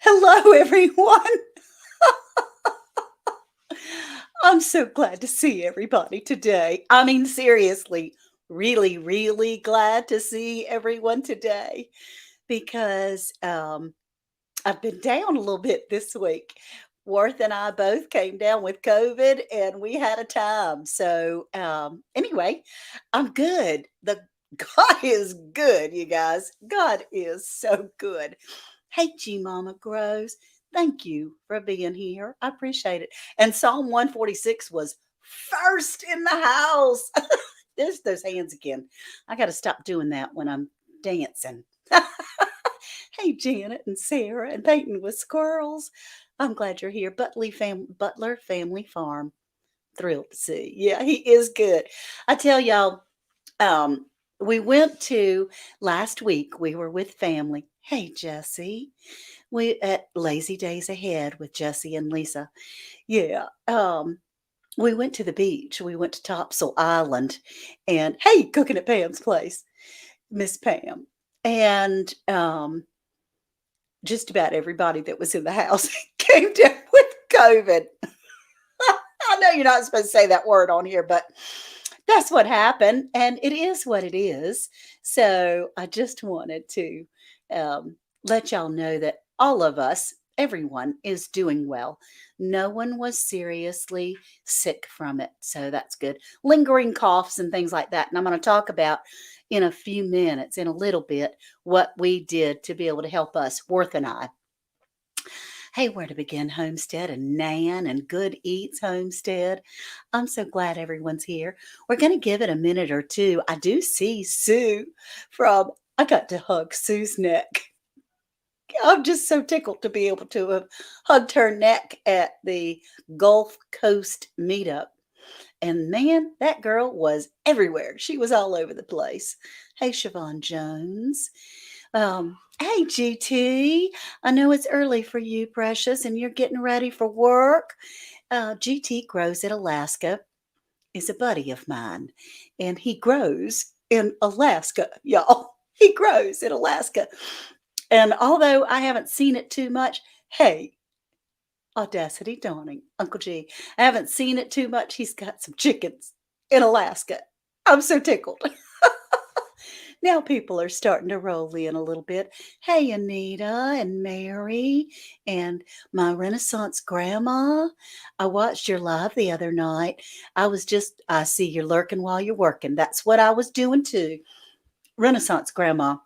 Hello, everyone. I'm so glad to see everybody today. I mean, seriously, really, really glad to see everyone today because I've been down a little bit this week. Worth and I both came down with COVID and we had a time. Anyway, I'm good. The God is good, you guys. God is so good. Hey, G Mama Grows. Thank you for being here. I appreciate it. And Psalm 146 was first in the house. There's those hands again. I got to stop doing that when I'm dancing. Hey, Janet and Sarah and Peyton with squirrels. I'm glad you're here. Butler Family Farm. Thrilled to see. Yeah, he is good. I tell y'all, um, we went to last week. We were with family. Hey, Jesse. We at Lazy Days Ahead with Jesse and Lisa. Yeah. We went to the beach. We went to Topsail Island, and hey, cooking at Pam's place, Miss Pam, and just about everybody that was in the house came down with COVID. I know you're not supposed to say that word on here, but that's what happened, and it is what it is. So I just wanted to let y'all know that all of us, everyone, is doing well. No one was seriously sick from it, so that's good. Lingering coughs and things like that, and I'm going to talk about in a few minutes, in a little bit, what we did to be able to help us, Worth and I. Hey, Where to Begin Homestead and Nan and Good Eats Homestead. I'm so glad everyone's here. We're going to give it a minute or two. I do see Sue I got to hug Sue's neck. I'm just so tickled to be able to have hugged her neck at the Gulf Coast meetup. And man, that girl was everywhere. She was all over the place. Hey, Siobhan Jones. Hey, GT. I know it's early for you, precious, and you're getting ready for work. GT grows in Alaska, is a buddy of mine, and he grows in Alaska, y'all. He grows in Alaska. And although I haven't seen it too much, hey, Audacity Dawning, Uncle G, I haven't seen it too much. He's got some chickens in Alaska. I'm so tickled. Now people are starting to roll in a little bit. Hey, Anita and Mary and my Renaissance grandma. I watched your live the other night. I see you're lurking while you're working. That's what I was doing too. Renaissance grandma,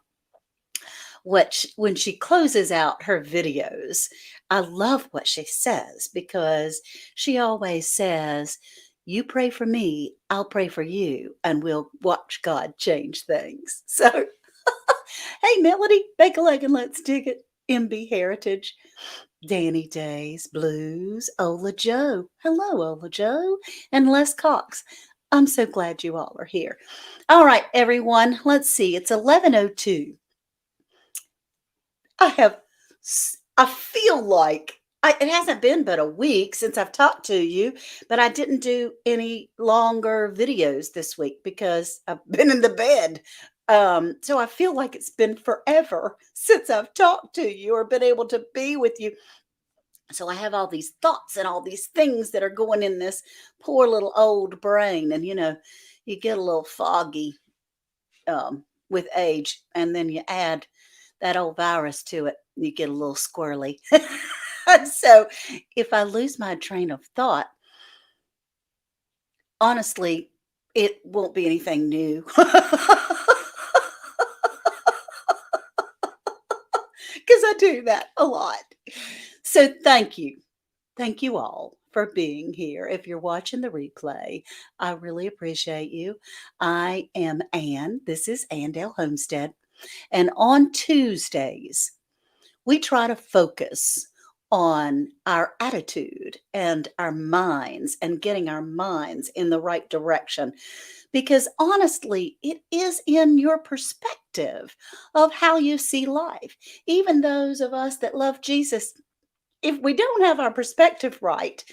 which when she closes out her videos, I love what she says because she always says, you pray for me, I'll pray for you, and we'll watch God change things. So, hey, Melody, bake a leg and let's dig it. MB Heritage, Danny Days, Blues, Ola Joe. Hello, Ola Joe, and Les Cox. I'm so glad you all are here. All right, everyone, let's see. It's 11:02. I have, I feel like it hasn't been but a week since I've talked to you, but I didn't do any longer videos this week because I've been in the bed. So I feel like it's been forever since I've talked to you or been able to be with you. So I have all these thoughts and all these things that are going in this poor little old brain. And, you get a little foggy with age, and then you add that old virus to it, you get a little squirrely. So if I lose my train of thought, honestly, it won't be anything new. Because I do that a lot. So thank you. Thank you all for being here. If you're watching the replay, I really appreciate you. I am Ann. This is Andale Homestead. And on Tuesdays, we try to focus on our attitude and our minds and getting our minds in the right direction. Because honestly, it is in your perspective of how you see life. Even those of us that love Jesus, if we don't have our perspective right,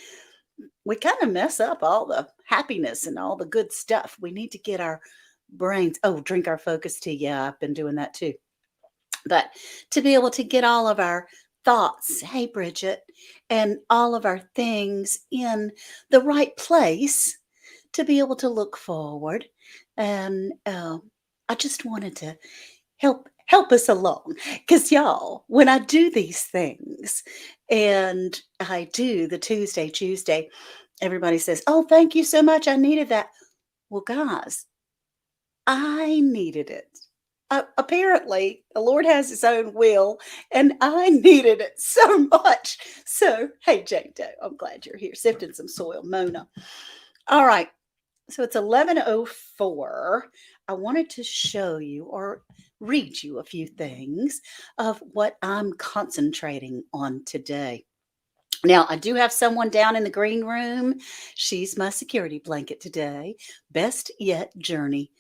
we kind of mess up all the happiness and all the good stuff. We need to get our brains, drink our focus tea. Yeah, I've been doing that too. But to be able to get all of our thoughts, hey, Bridget, and all of our things in the right place to be able to look forward. And I just wanted to help us along because y'all, when I do these things and I do the Tuesday, everybody says, "Oh, thank you so much. I needed that." Well, guys, I needed it. Apparently, the Lord has His own will, and I needed it so much. So, hey, Jane Doe, I'm glad you're here, sifting some soil, Mona. All right, so it's 11:04. I wanted to show you or read you a few things of what I'm concentrating on today. Now, I do have someone down in the green room. She's my security blanket today. Best yet, Journey,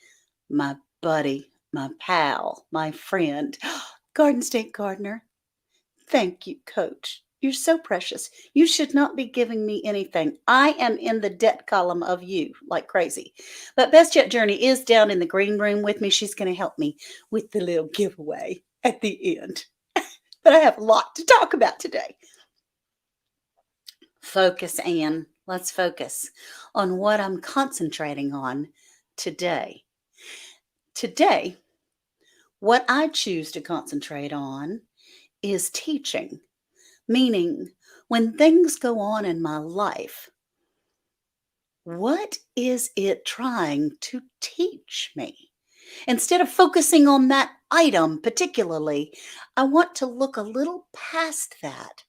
my buddy, my pal, my friend, Garden State Gardener. Thank you, Coach. You're so precious. You should not be giving me anything. I am in the debt column of you like crazy. But Best Yet Journey is down in the green room with me. She's going to help me with the little giveaway at the end. But I have a lot to talk about today. Focus, Anne. Let's focus on what I'm concentrating on today. Today, what I choose to concentrate on is teaching, meaning when things go on in my life, what is it trying to teach me? Instead of focusing on that item particularly, I want to look a little past that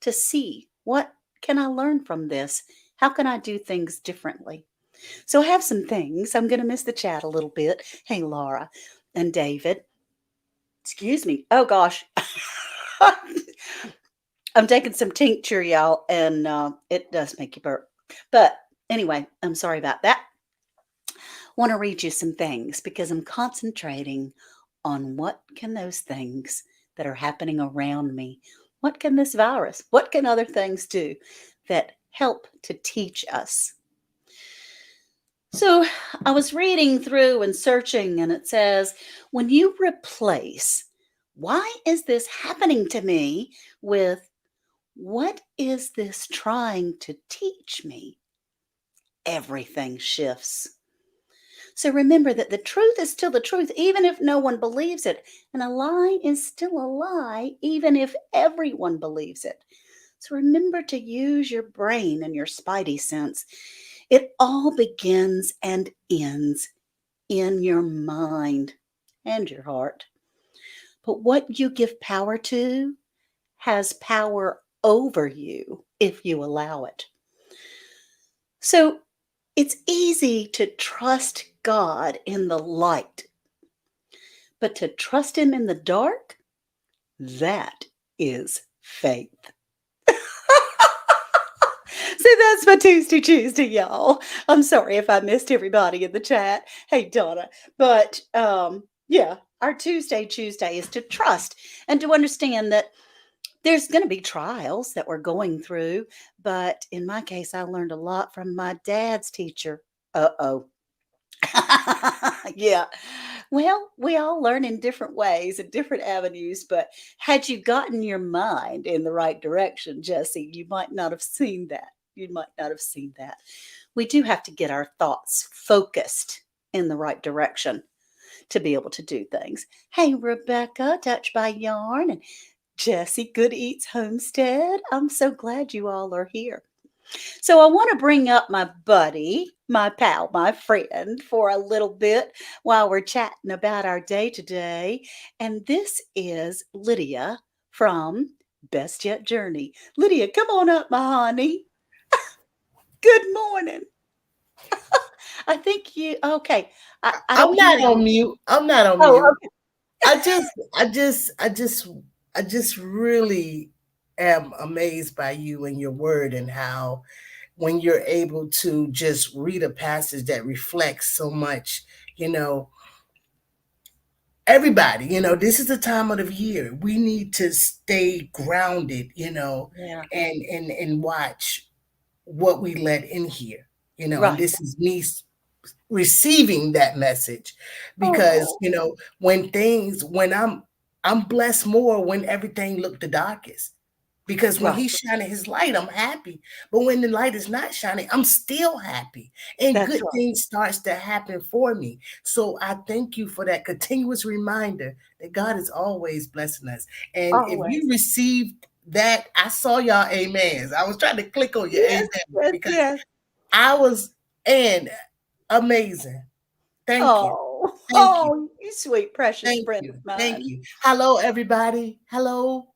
to see what can I learn from this? How can I do things differently? So I have some things. I'm going to miss the chat a little bit. Hey, Laura and David. Excuse me. Oh, gosh. I'm taking some tincture, y'all, and it does make you burp. But anyway, I'm sorry about that. Want to read you some things because I'm concentrating on what can those things that are happening around me, what can this virus, what can other things do that help to teach us? So I was reading through and searching, and it says, when you replace, why is this happening to me with, what is this trying to teach me? Everything shifts. So remember that the truth is still the truth, even if no one believes it. And a lie is still a lie, even if everyone believes it. So remember to use your brain and your spidey sense. It all begins and ends in your mind and your heart. But what you give power to has power over you if you allow it. So it's easy to trust God in the light, but to trust Him in the dark, that is faith. So that's my Tuesday, y'all. I'm sorry if I missed everybody in the chat. Hey, Donna. But yeah, our Tuesday is to trust and to understand that there's going to be trials that we're going through. But in my case, I learned a lot from my dad's teacher. Uh-oh. Yeah. Well, we all learn in different ways and different avenues, but had you gotten your mind in the right direction, Jesse, you might not have seen that. You might not have seen that. We do have to get our thoughts focused in the right direction to be able to do things. Hey, Rebecca, Touched by Yarn, and Jesse, Good Eats Homestead. I'm so glad you all are here. So I want to bring up my buddy, my pal, my friend for a little bit while we're chatting about our day today. And this is Lydia from Best Yet Journey. Lydia, come on up, my honey. Good morning. I think you okay. I I'm don't hear not on you. mute. I'm not on Oh, mute. okay. I just, I just, I just, I just really am amazed by you and your word and how when you're able to just read a passage that reflects so much, you know, everybody, this is the time of the year. We need to stay grounded, Yeah. and watch what we let in here, and Right. this is me receiving that message because Oh. when I'm blessed more when everything looked the darkest. because when Right. he's shining his light, I'm happy. But when the light is not shining, I'm still happy. And That's good right. things starts to happen for me. So I thank you for that continuous reminder that God is always blessing us. And if you Always. received that, I saw y'all amens. I was trying to click on your Yes, amen yes, because yes. I was and amazing. Thank you. Oh, Thank you. oh, you sweet, precious Thank friend you. of Thank mine. you. Hello, everybody. Hello.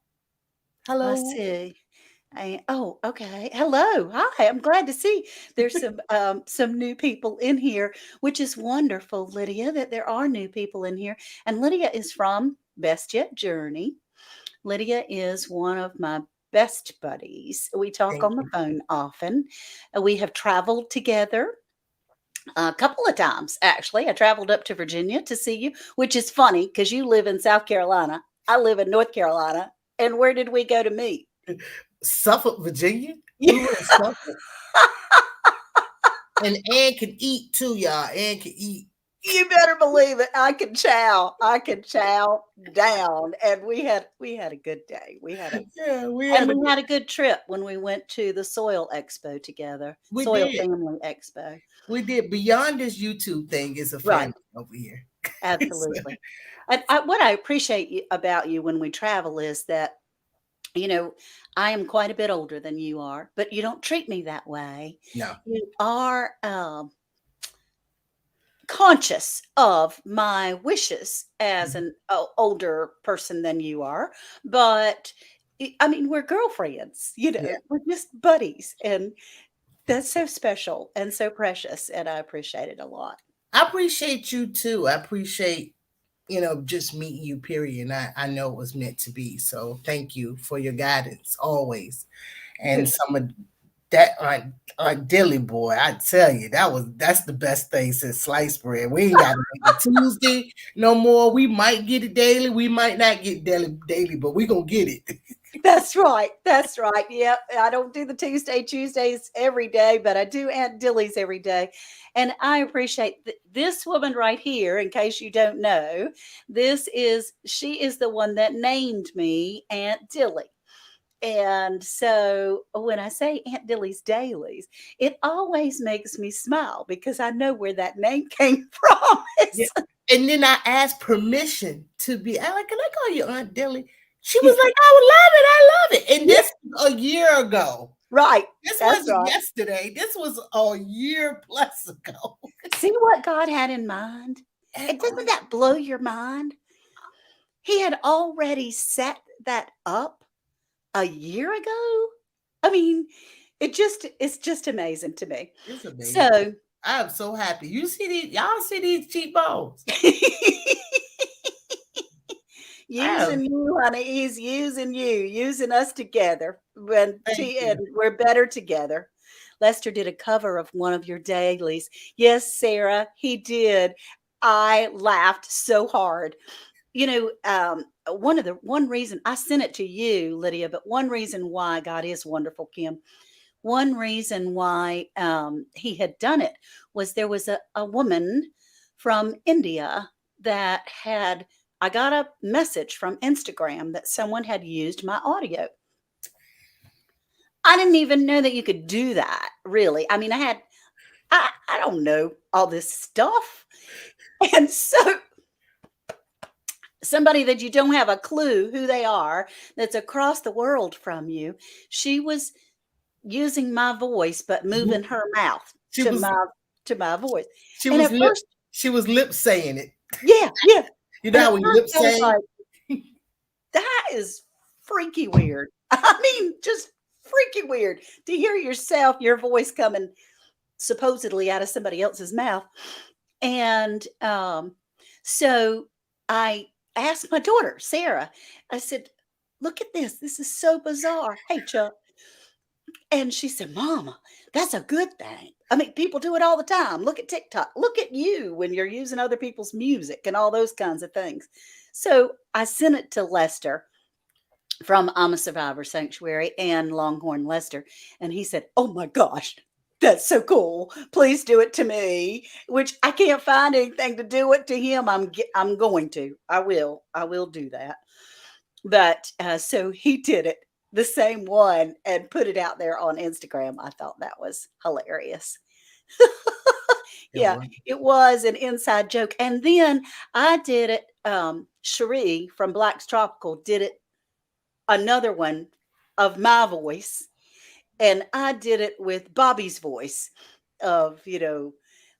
Let's Hello. see. Oh, okay. Hello. Hi. I'm glad to see there's some new people in here, which is wonderful, Lydia, that there are new people in here. And Lydia is from Best Yet Journey. Lydia is one of my best buddies. We talk Thank on the you. phone often. We have traveled together a couple of times, actually. I traveled up to Virginia to see you, which is funny because you live in South Carolina. I live in North Carolina. And where did we go to meet? Suffolk, Virginia. Yeah. We were in Suffolk. And Ann can eat too, y'all. Ann can eat. You better believe it. I can chow. I can chow down. And we had a good day. Yeah, And we had a good trip when we went to the Soil Expo together. we Soil did. Family Expo. We did. Beyond this YouTube thing is a Right. family over here. Absolutely. What I appreciate about you when we travel is that, you know, I am quite a bit older than you are, but you don't treat me that way. No. You are conscious of my wishes as an older person than you are, but I mean, we're girlfriends, Yeah. we're just buddies, and that's so special and so precious, and I appreciate it a lot. I appreciate you too. I appreciate, just meeting you, period. And I know it was meant to be. So thank you for your guidance always. And Good. some of that Aunt Dilly boy, I tell you, that's the best thing since sliced bread. We ain't got to make it Tuesday no more. We might get it daily. We might not get daily, but we gonna get it. That's right. That's right. Yep. I don't do the Tuesdays every day, but I do Aunt Dilly's every day. And I appreciate this woman right here, in case you don't know. She is the one that named me Aunt Dilly. And so when I say Aunt Dilly's Dailies, it always makes me smile because I know where that name came from. Yeah. It's- And then I asked permission to be. I like, can I call you Aunt Dilly? She yeah, was like, I would love it. I love it. And yeah, this was a year ago. right. This That's wasn't right. yesterday. This was a year plus ago. See what God had in mind? And And doesn't that blow your mind? He had already set that up a year ago. I mean, it's just amazing to me. it's amazing. So I'm so happy. You see these, y'all see these cheekbones. I am. using you, honey, he's using you, using us together. Thank And you. we're better together. Lester did a cover of one of your dailies. Yes, Sarah, he did. I laughed so hard. One reason I sent it to you, Lydia, but one reason why God is wonderful, Kim. One reason why he had done it was there was a woman from India that had. I got a message from Instagram that someone had used my audio. I didn't even know that you could do that, really. I mean, I don't know all this stuff. And so somebody that you don't have a clue who they are, that's across the world from you, she was using my voice but moving her mouth She to was my voice. she And was at lip first, she was lip saying it. yeah, yeah. You know And how at when you first lip I was say? like, that is freaky weird. I mean, just freaky weird to hear yourself, your voice coming supposedly out of somebody else's mouth. And so I asked my daughter, Sarah, I said, look at this. This is so bizarre. Hey, Chuck. And she said, Mama, that's a good thing. I mean, people do it all the time. Look at TikTok. Look at you when you're using other people's music and all those kinds of things. So I sent it to Lester from I'm a Survivor Sanctuary and Longhorn Lester. And he said, oh my gosh, that's so cool. Please do it to me, which I can't find anything to do it to him. I'm going to. I will do that. But so he did it. the same one and put it out there on Instagram. I thought that was hilarious. It Yeah, was. it was an inside joke. And then I did it, Cherie from Black's Tropical did it, another one of my voice, and I did it with Bobby's voice of,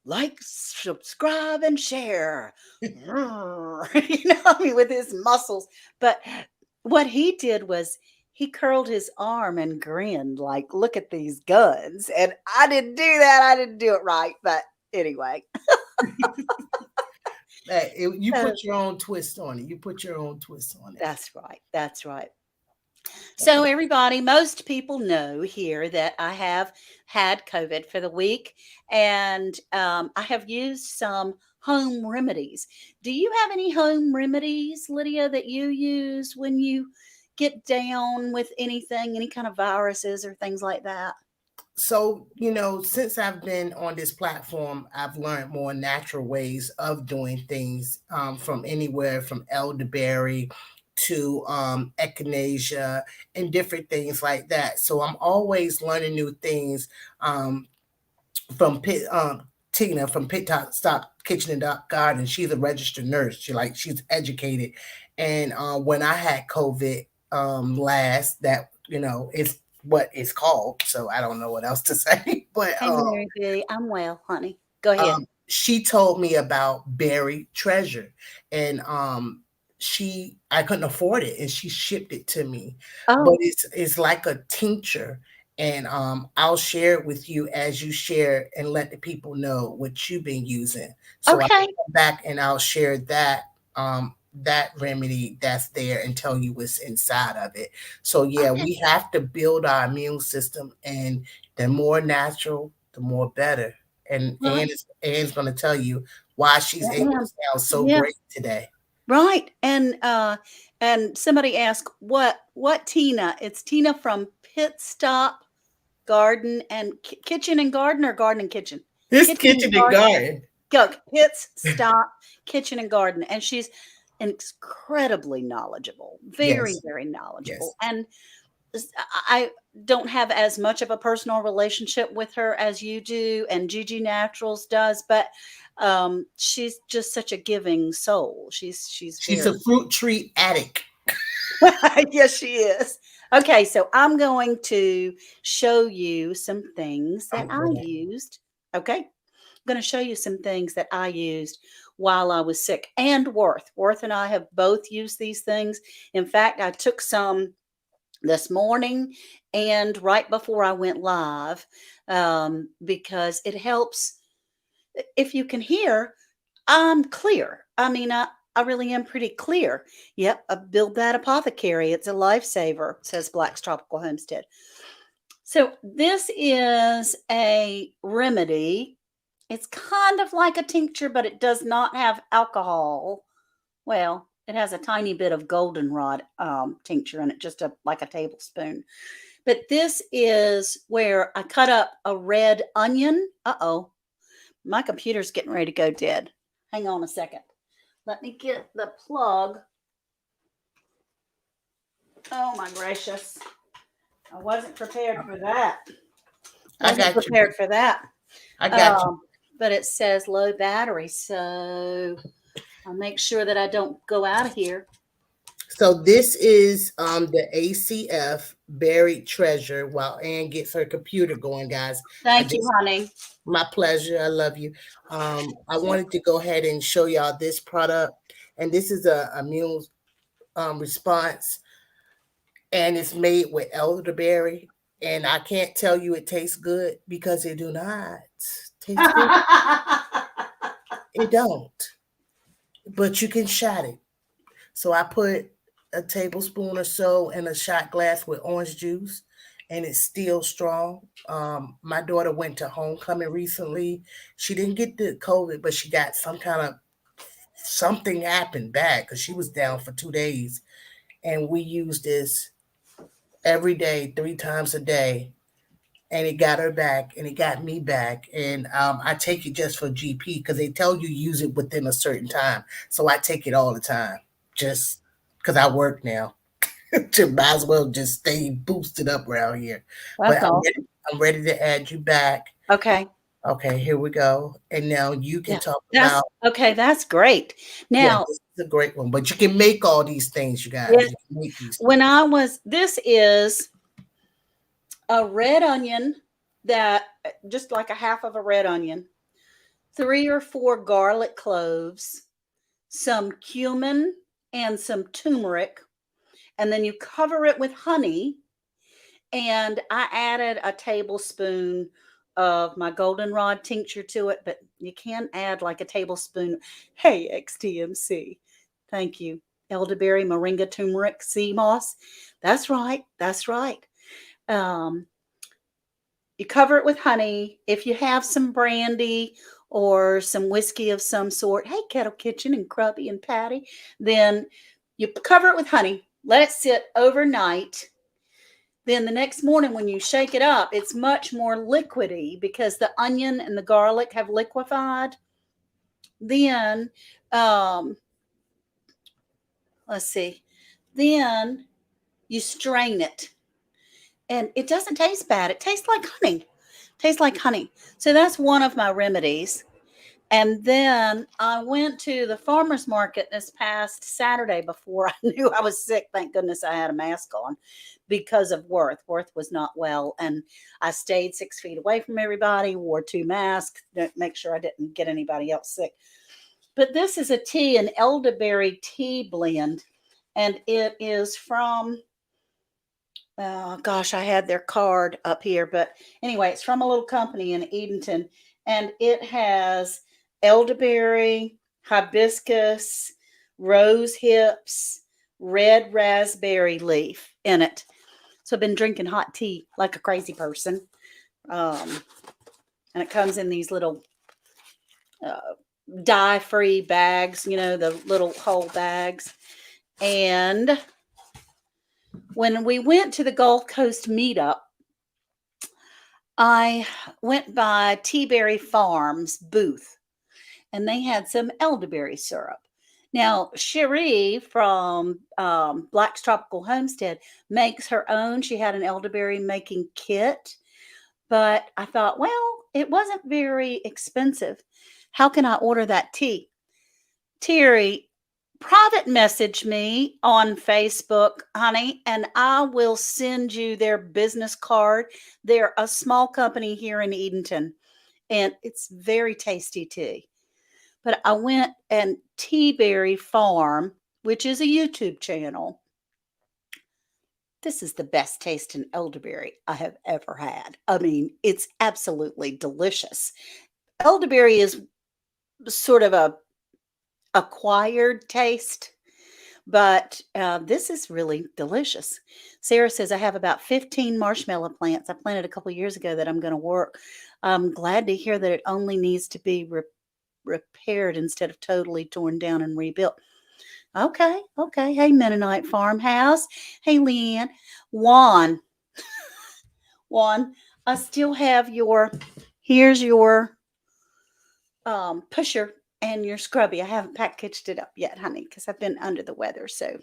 like, subscribe, and share. I mean, with his muscles. But what he did was he curled his arm and grinned, like, look at these guns. And I didn't do that. I didn't do it right. But anyway, You so put your own twist on it. You put your own twist on it. that's right. That's right. So, everybody, most people know here that I have had COVID for the week, and I have used some home remedies. Do you have any home remedies, Lydia, that you use when you get down with anything, any kind of viruses or things like that? So, since I've been on this platform, I've learned more natural ways of doing things, from anywhere from elderberry to echinacea and different things like that. So I'm always learning new things, um, from Tina from Pit Stop Kitchen and Garden. She's a registered nurse. She's educated. And when I had COVID last, that it's what it's called. So I don't know what else to say. But Hey, Mary B, I'm well, honey. Go ahead. she told me about Berry Treasure, and she I couldn't afford it, and she shipped it to me. But Oh, it's like a tincture, and I'll share it with you as you share and let the people know what you've been using. So I'll okay. come back and I'll share that remedy that's there and tell you what's inside of it. So yeah, Okay. we have to build our immune system, and the more natural, the more better. And Right. Anne's going to tell you why she's I able to am. sound so Yeah. great today. Right. And somebody asked what Tina? It's Tina from Pit Stop Garden and Kitchen and Garden, or Garden and Kitchen? This Kitchen and kitchen and Garden. garden. Go Pits Stop Kitchen and Garden. And she's incredibly knowledgeable, very, Yes, very knowledgeable. yes. And I don't have as much of a personal relationship with her as you do, and Gigi Naturals does, but she's just such a giving soul. She's She's very. a fruit tree addict. Yes, she is. Okay, so I'm going to show you some things that Oh, I go ahead. used. Okay, I'm going to show you some things that I used while I was sick. And Worth and I have both used these things. In fact, I took some this morning and right before I went live, because it helps. If you can hear, I'm clear. I mean, I really am pretty clear. Yep, I build that apothecary. It's a lifesaver, says Black's Tropical Homestead. So this is a remedy. It's kind of like a tincture, but it does not have alcohol. Well, it has a tiny bit of goldenrod tincture in it, just like a tablespoon. But this is where I cut up a red onion. Uh-oh, my computer's getting ready to go dead. Hang on a second. Let me get the plug. Oh my gracious. I wasn't prepared for that. I Wasn't got you. prepared for that. I got you. Um, but it says low battery, so I'll make sure that I don't go out of here. So this is the ACF buried treasure. While Ann gets her computer going, guys, I Thank you, just honey. my pleasure. I love you. I wanted to go ahead and show y'all this product, and this is a immune response, and it's made with elderberry. And I can't tell you it tastes good because it do not taste good. It don't, but you can shot it. So I put a tablespoon or so in a shot glass with orange juice, and it's still strong. My daughter went to homecoming recently. She didn't get the COVID, but she got some kind of something happened bad because she was down for 2 days. And we used this every day, 3 times a day. And it got her back, and it got me back. And I take it just for GP because they tell you use it within a certain time. So I take it all the time, just because I work now. to might as well just stay boosted up around here. But That's awesome. I'm ready to add you back. Okay. Okay, here we go. And now you can Yeah. talk That's about, okay. That's great. yeah, Now, this is a great one. But you can make all these things, you guys. yeah, You can make these things. this is a red onion that just like a half of a red onion, 3 or 4 garlic cloves, some cumin and some turmeric, and then you cover it with honey. And I added a tablespoon of my goldenrod tincture to it, but you can add like a tablespoon. Hey, XTMC. Thank you. Elderberry, moringa, turmeric, sea moss. That's right. That's right. Um, you cover it with honey. If you have some brandy or some whiskey of some sort, hey, Kettle Kitchen and Krubby and Patty, then you cover it with honey. Let it sit overnight. Then the next morning, when you shake it up, it's much more liquidy because the onion and the garlic have liquefied. Then, um, let's see, then you strain it, and it doesn't taste bad. It tastes like honey. Tastes like honey. So that's one of my remedies. And then I went to the farmer's market this past Saturday before I knew I was sick. Thank goodness I had a mask on because of Worth. Worth was not well. And I stayed 6 feet away from everybody, wore 2 masks to make sure I didn't get anybody else sick. But this is a tea, an elderberry tea blend. And it is from, oh gosh, I had their card up here. But anyway, it's from a little company in Edenton. And it has elderberry, hibiscus, rose hips, red raspberry leaf in it. So I've been drinking hot tea like a crazy person. Um, and it comes in these little uh, dye free bags, the little whole bags. And when we went to the Gulf Coast meetup, I went by Teaberry Farms booth and they had some elderberry syrup. Now, Cherie from Black's Tropical Homestead makes her own. She had an elderberry making kit, but I thought, well, it wasn't very expensive. How can I order that tea? Terry, private message me on Facebook, honey, and I will send you their business card. They're a small company here in Edenton, and it's very tasty tea. But I went and Teaberry Farm, which is a YouTube channel. This is the best tasting elderberry I have ever had. I mean, it's absolutely delicious. Elderberry is sort of a acquired taste, but this is really delicious. Sarah says I have about 15 marshmallow plants I planted a couple years ago that I'm going to work. I'm glad to hear that it only needs to be repaired instead of totally torn down and rebuilt. Okay, okay. Hey, Mennonite Farmhouse. Hey, Leanne. Juan, Juan, I still have here's your pusher and your scrubby. I haven't packaged it up yet, honey, because I've been under the weather. So,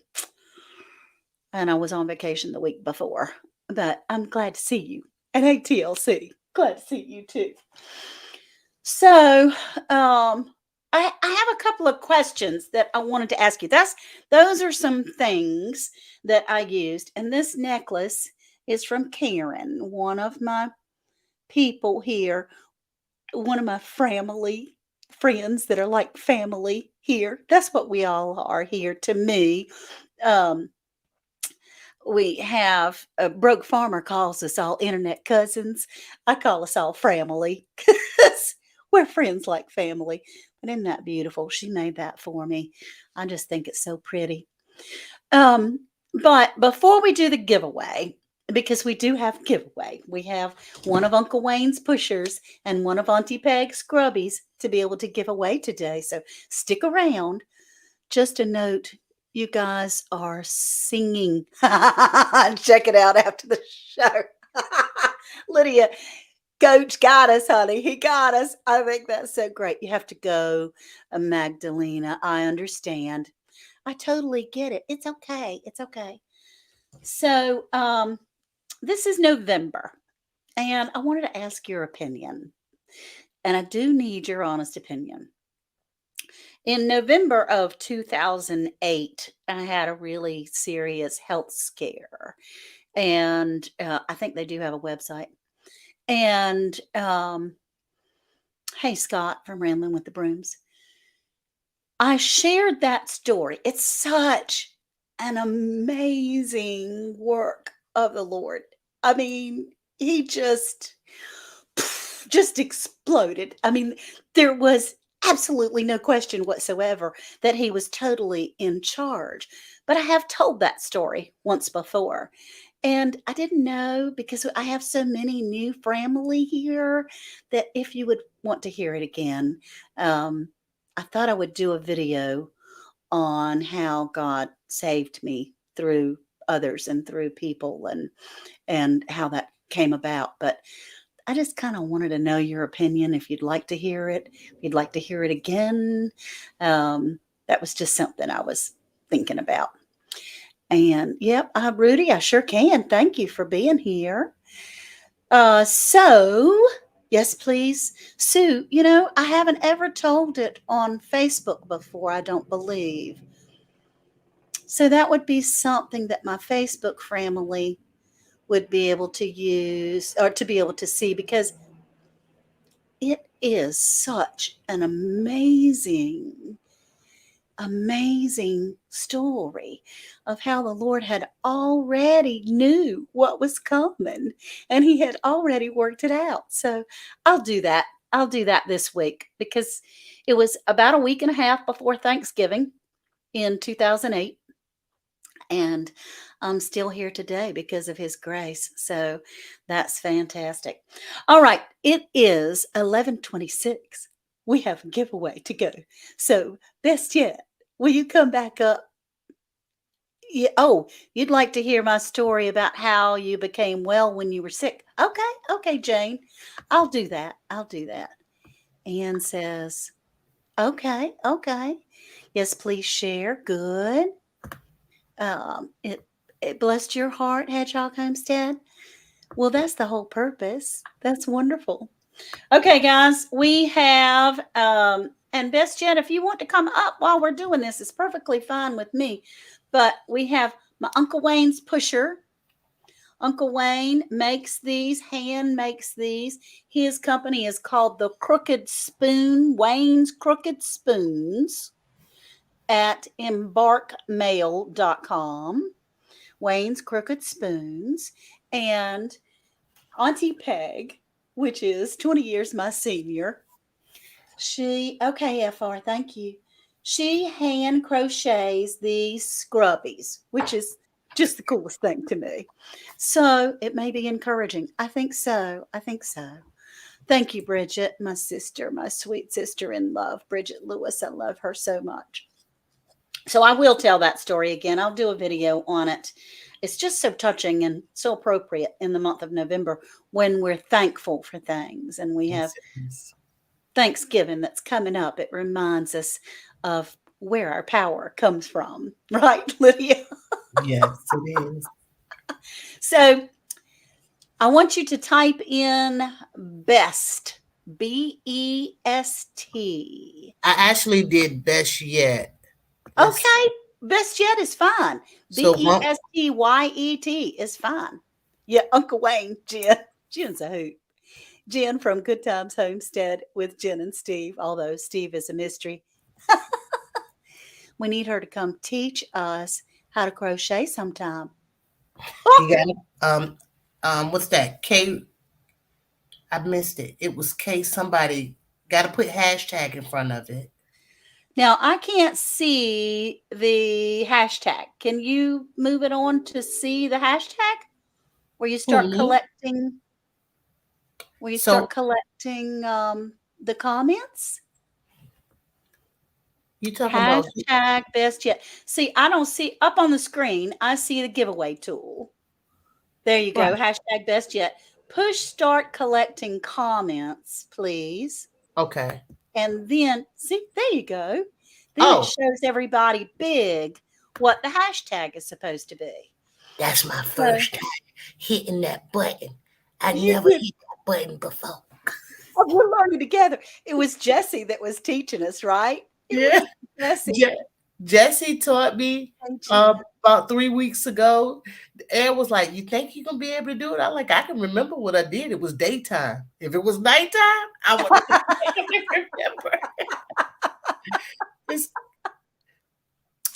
and I was on vacation the week before, but I'm glad to see you at ATLC. Glad to see you too. So, I have a couple of questions that I wanted to ask you. Those are some things that I used, and this necklace is from Karen, one of my people here, one of my family friends that are like family here. That's what we all are here to me. Um, we have a broke farmer calls us all internet cousins. I call us all family because we're friends like family. But isn't that beautiful? She made that for me. I just think it's so pretty. Um, but before we do the giveaway, because we do have a giveaway, we have one of Uncle Wayne's pushers and one of Auntie Peg's scrubbies to be able to give away today. So stick around. Just a note, you guys are singing. Check it out after the show. Lydia, Coach got us, honey. He got us. I think that's so great. You have to go, Magdalena. I understand. I totally get it. It's okay. It's okay. So, this is November, and I wanted to ask your opinion, and I do need your honest opinion. In November of 2008, I had a really serious health scare, and I think they do have a website. And hey, Scott from Rambling with the Brooms, I shared that story. It's such an amazing work of the Lord. I mean, he just exploded. I mean, there was absolutely no question whatsoever that he was totally in charge. But I have told that story once before. And I didn't know because I have so many new family here that if you would want to hear it again, um, I thought I would do a video on how God saved me through others and through people and how that came about. But I just kind of wanted to know your opinion if you'd like to hear it, if you'd like to hear it again. Um, that was just something I was thinking about. And yep, Rudy, I sure can. Thank you for being here. So yes, please. Sue, I haven't ever told it on Facebook before, I don't believe. So that would be something that my Facebook family would be able to use or to be able to see because it is such an amazing story of how the Lord had already knew what was coming and he had already worked it out. So I'll do that. I'll do that this week because it was about a week and a half before Thanksgiving in 2008 and I'm still here today because of his grace. So that's fantastic. All right, it is 11:26. We have a giveaway to go. So, best yet, will you come back up? Yeah, oh, you'd like to hear my story about how you became well when you were sick. Okay, okay, Jane. I'll do that. I'll do that. Anne says, okay, okay. Yes, please share. Good. It blessed your heart, Hedgehog Homestead. Well, that's the whole purpose. That's wonderful. Okay, guys, we have and best yet, if you want to come up while we're doing this, it's perfectly fine with me. But we have my Uncle Wayne's pusher. Uncle Wayne makes these, hand makes these. His company is called the Crooked Spoon, Wayne's Crooked Spoons at embarkmail.com. Wayne's Crooked Spoons, and Auntie Peg, which is 20 years my senior. Okay, FR, thank you. She hand crochets these scrubbies, which is just the coolest thing to me. So it may be encouraging. I think so. I think so. Thank you, Bridget, my sister, my sweet sister in love, Bridget Lewis. I love her so much. So I will tell that story again. I'll do a video on it. It's just so touching and so appropriate in the month of November when we're thankful for things and we have Yes, it is. Thanksgiving that's coming up. It reminds us of where our power comes from, right, Lydia? Yes, it is. So I want you to type in best, BEST. I actually did best yet. Let's Okay, best yet is fine. so one BESTYET is fine. Yeah, Uncle Wayne, Jen. Jen's a hoot. Jen from Good Times Homestead with Jen and Steve, although Steve is a mystery. We need her to come teach us how to crochet sometime. you got what's that? K, I missed it. It was K somebody, gotta put hashtag in front of it. Now, I can't see the hashtag. Can you move it on to see the hashtag where you start Hmm. collecting where you So start collecting the comments? you talking about Hashtag best yet. See, I don't see up on the screen, I see the giveaway tool. There you go. right. Hashtag best yet. Push start collecting comments, please. Okay. And then, see, there you go. Then it Oh, shows everybody big what the hashtag is supposed to be. That's my So first time hitting that button. I you never did. hit that button before. Oh, we're learning together. It was Jesse that was teaching us, right? It Yeah. was Jesse Je- Jesse taught me teaching us. about 3 weeks ago. And was like, "You think you can be able to do it?" I'm like, "I can remember what I did. It was daytime. If it was nighttime, I would remember." It's,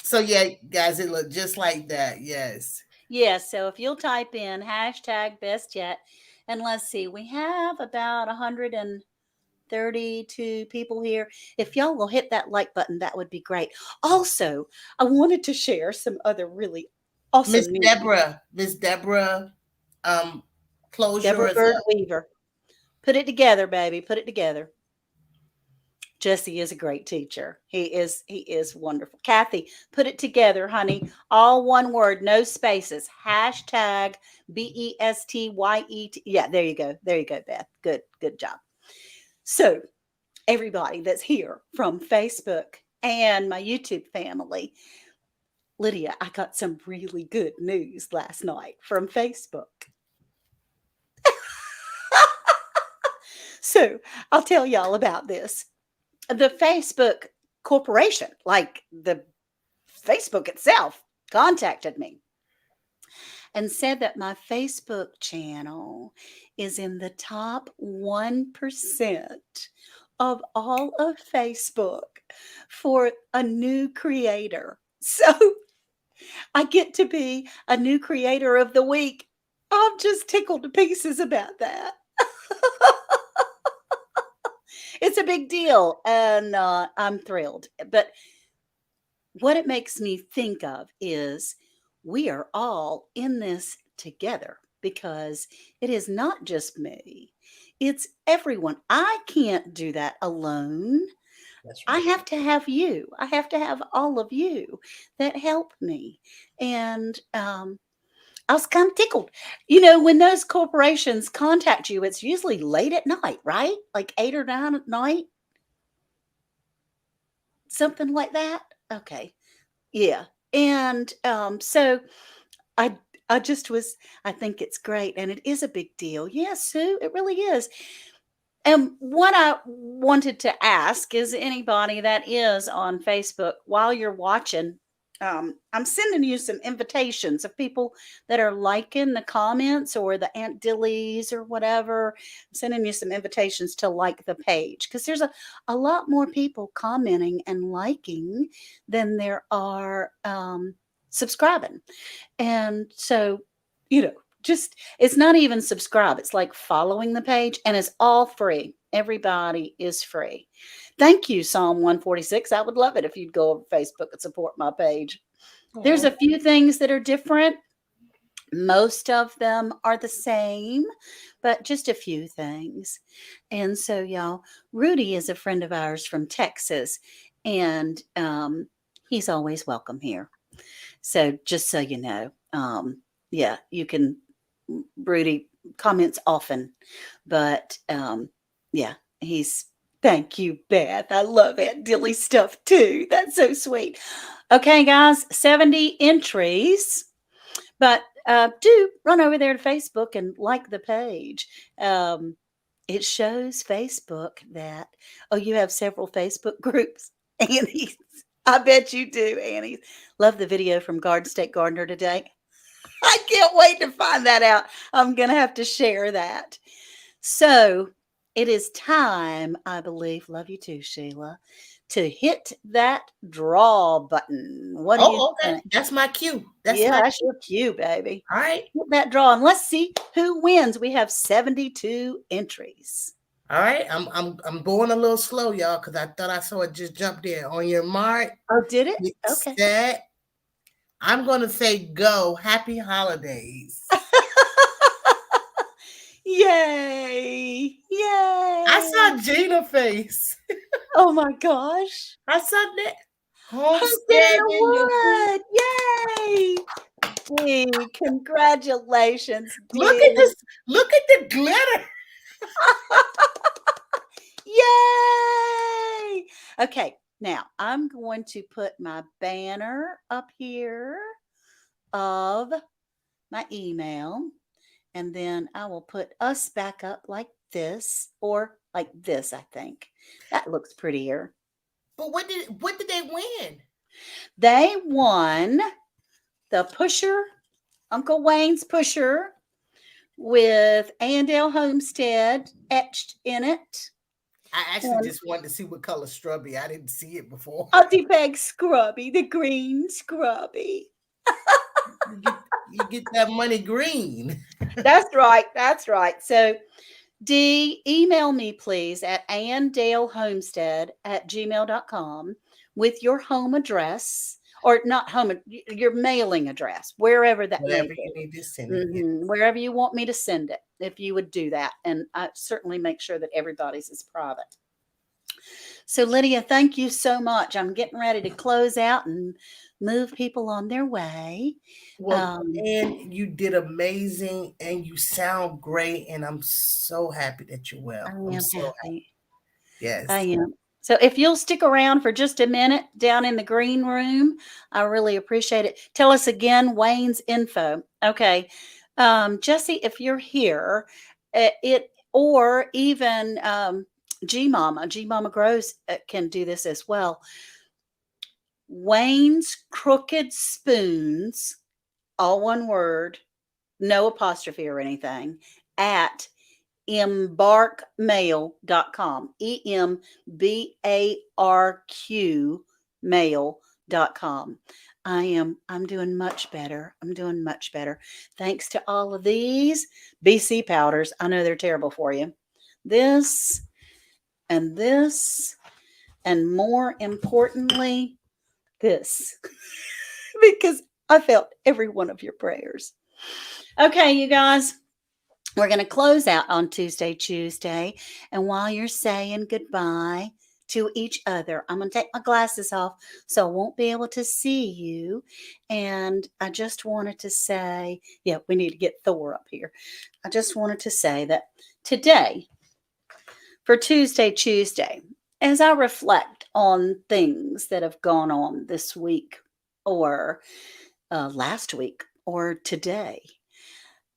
so yeah, guys, it looked just like that. Yes. Yeah, so if you'll type in hashtag best yet, and let's see, we have about 132 people here. If y'all will hit that like button, that would be great. Also, I wanted to share some other really awesome news. Miss Deborah, um, close Deborah yours Bird up. Weaver. Put it together, baby. Put it together. Jesse is a great teacher. He is wonderful. Kathy, put it together, honey. All one word, no spaces. Hashtag BESTYET. Yeah, there you go. There you go, Beth. Good job. So everybody that's here from Facebook and my YouTube family, Lydia, I got some really good news last night from Facebook. So I'll tell y'all about this. The Facebook corporation, like the Facebook itself, contacted me and said that my Facebook channel is in the top 1% of all of Facebook for a new creator. So I get to be a new creator of the week. I'm just tickled to pieces about that. It's a big deal, and I'm thrilled. But what it makes me think of is we are all in this together because it is not just me, it's everyone. I can't do that alone. That's I right. have to have you. I have to have all of you that help me. And I was kind of tickled. When those corporations contact you, it's usually late at night, right? Like 8 or 9 at night, something like that. Okay. Yeah. And so I I just was I think it's great and it is a big deal. Yes, Sue, it really is. And what I wanted to ask is anybody that is on Facebook while you're watching, I'm sending you some invitations of people that are liking the comments or the Aunt Dillies or whatever. I'm sending you some invitations to like the page because there's a lot more people commenting and liking than there are subscribing. And so, you know, just it's not even subscribe. It's like following the page and it's all free. Everybody is free. Thank you, Psalm 146. I would love it if you'd go over Facebook and support my page. There's Oh, a few things that are different. Most of them are the same, but just a few things. And so, y'all, Rudy is a friend of ours from Texas, and he's always welcome here. So just so you know, yeah, you can. Rudy comments often, but yeah, he's. Thank you, Beth. I love Aunt Dilly stuff too. That's so sweet. Okay, guys, 70 entries, but do run over there to Facebook and like the page. It shows Facebook that, oh, you have several Facebook groups. Annie's, I bet you do, Annie. Love the video from Garden State Gardener today. I can't wait to find that out. I'm going to have to share that. So it is time, I believe, love you too, Sheila, to hit that draw button. What do you oh, okay. think? That's my cue. That's Yeah, my that's cue. your cue, baby. All right. Hit that draw and let's see who wins. We have 72 entries. All right. I'm going a little slow, y'all, because I thought I saw it just jump there. On your mark, Oh, did it? get Okay. set. I'm gonna say go. Happy holidays. Yay! I Yay! saw Gina face. Oh my gosh. I saw that Homestead in homestead the in the wood. wood. Yay! Gee, congratulations, Look at Gee. this. Look at the glitter. Yay! Okay, now I'm going to put my banner up here of my email, and then I will put us back up like this or like this, I think. That looks prettier. But what did they win? They won the pusher, Uncle Wayne's pusher with Andale Homestead etched in it. I actually And just wanted to see what color strawberry. I didn't see it before. Auntie Peg Scrubby, the green Scrubby. You get that money green. That's right. That's right. So, D, email me please at andalehomestead@gmail.com with your home address, or not home, your mailing address, wherever that may Whatever be. you need to send it. Yeah. Wherever you want me to send it, if you would do that. And I certainly make sure that everybody's is private. So, Lydia, thank you so much. I'm getting ready to close out and move people on their way. Well, Um, and you did amazing, and you sound great, and I'm so happy that you're I well. I'm am so happy. happy. I Yes. am. So if you'll stick around for just a minute down in the green room, I really appreciate it. Tell us again Wayne's info. Okay. Jesse, if you're here, it or even G Mama Grows can do this as well. Wayne's Crooked Spoons, all one word, no apostrophe or anything, at embarkmail.com. EMBARQ mail.com. I'm doing much better. I'm doing much better. Thanks to all of these BC powders. I know they're terrible for you. This and this, and more importantly, this, because I felt every one of your prayers. Okay, you guys, we're going to close out on Tuesday. And while you're saying goodbye to each other, I'm going to take my glasses off so I won't be able to see you. And I just wanted to say, yeah, we need to get Thor up here. I just wanted to say that today, for Tuesday, as I reflect on things that have gone on this week or last week or today,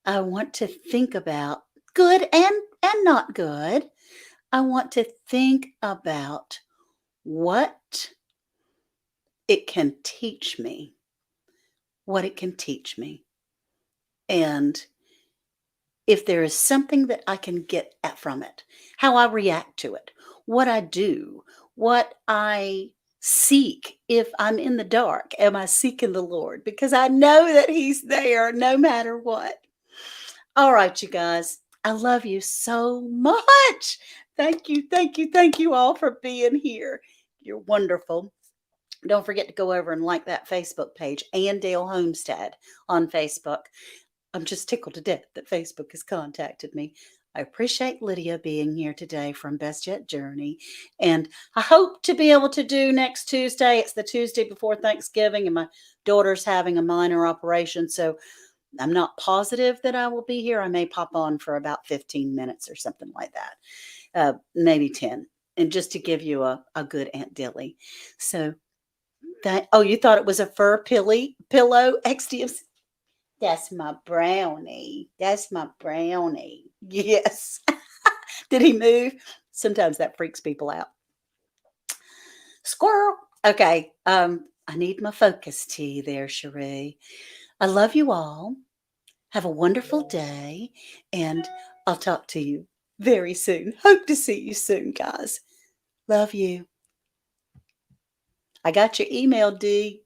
I want to think about good and not good. I want to think about what it can teach me, what it can teach me. And if there is something that I can get at from it, how I react to it, what I do, what I seek if I'm in the dark. Am I seeking the Lord? Because I know that He's there no matter what. All right, you guys. I love you so much. Thank you all for being here. You're wonderful. Don't forget to go over and like that Facebook page, Andale Homestead on Facebook. I'm just tickled to death that Facebook has contacted me. I appreciate Lydia being here today from Best Yet Journey. And I hope to be able to do next Tuesday. It's the Tuesday before Thanksgiving, and my daughter's having a minor operation. So I'm not positive that I will be here. I may pop on for about 15 minutes or something like that, maybe 10, and just to give you a good Aunt Dilly. So that, oh, you thought it was a fur pillow? XDMC. That's my brownie. That's my brownie. Yes. Did he move? Sometimes that freaks people out. Squirrel. Okay. I need my focus tea there, Cherie. I love you all. Have a wonderful day, and I'll talk to you very soon. Hope to see you soon, guys. Love you. I got your email, D.